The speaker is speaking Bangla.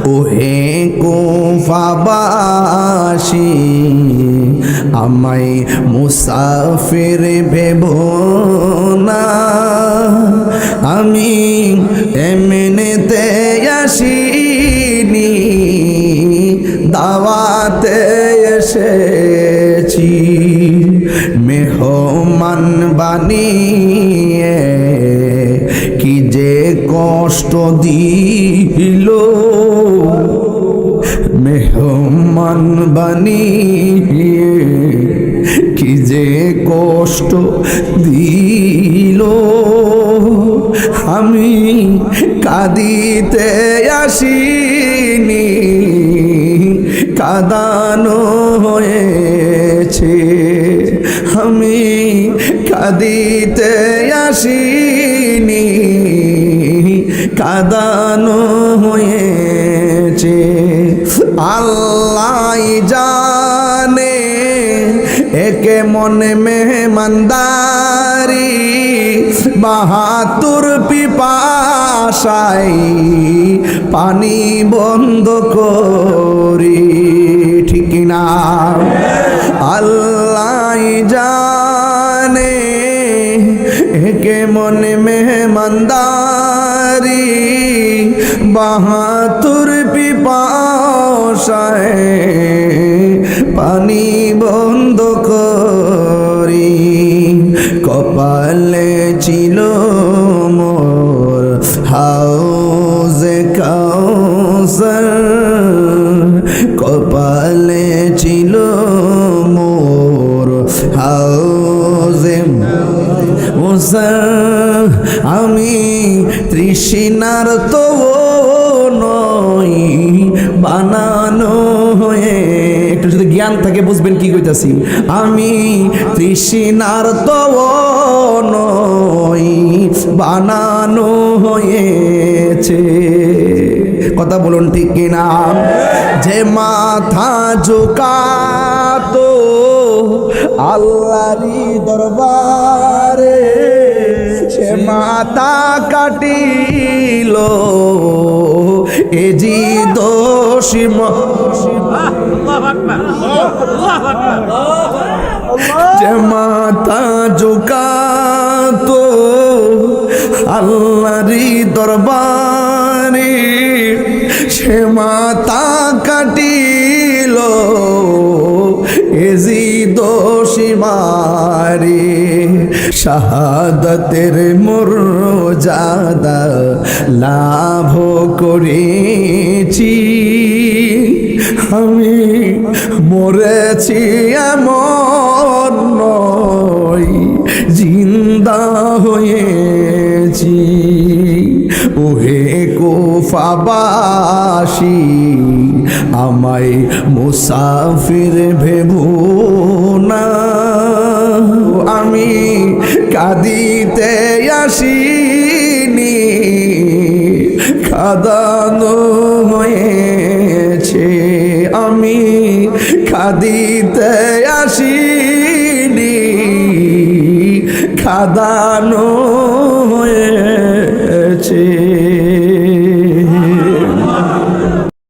ওহে কুফাবাসী আমায় মুসাফির ভেবো না, আমি এমনিতে আসিনি, দাওয়াতে এসেছি। মেহমান বানিয়ে কি যে কষ্ট দিল, মেহমান বানিয়ে কি যে কষ্ট দিল। আমি কাঁদিতে আসিনি, কাঁদানো হয়েছে। আমি কাঁদিতে আসিনি, কাঁদানো হয়েছে। আল্লাহ জানে একে মনে মেহমানদারি, বাহাতুর পিপাসায় পানি বন্ধ করি, ঠিক না? আল্লাহ জানে একে মনে মেহমানদারি, বাহাতুর পিপাসায় পানি বন্ধ করি। কপালে ছিল মোর হাউজে কাউসার, কপালে ছিল মোর হাউজে কাউসার। আমি তৃষ্ণার তো নই, বানানো হয়ে, একটু যদি জ্ঞান থাকে বুঝবেন কি কইতাছি। আমি তৃষ্ণার তো নই, বানানো হয়েছে। কথা বলুন ঠিক কিনা? যে মাথা ঝুকাতো আল্লাহরই দরবারে, সে মাথা কাটিল এ জি দোষী। যে মাথা ঝুকাতো আল্লাহরই দরবারে, সে মাথা কাটিল এ জি দোষী মারে। শাহাদাতের মর্যাদা লাভ করেছি, আমি মরেছি এমন নয়, জিন্দা হয়েছি। ওহে কুফাবাসী আমায় মুসাফির ভেবো না, আমি কাঁদিতে আসিনি, কাঁদানো হয়েছে। আমি কাঁদিতে আসিনি, কাঁদানো হয়েছে।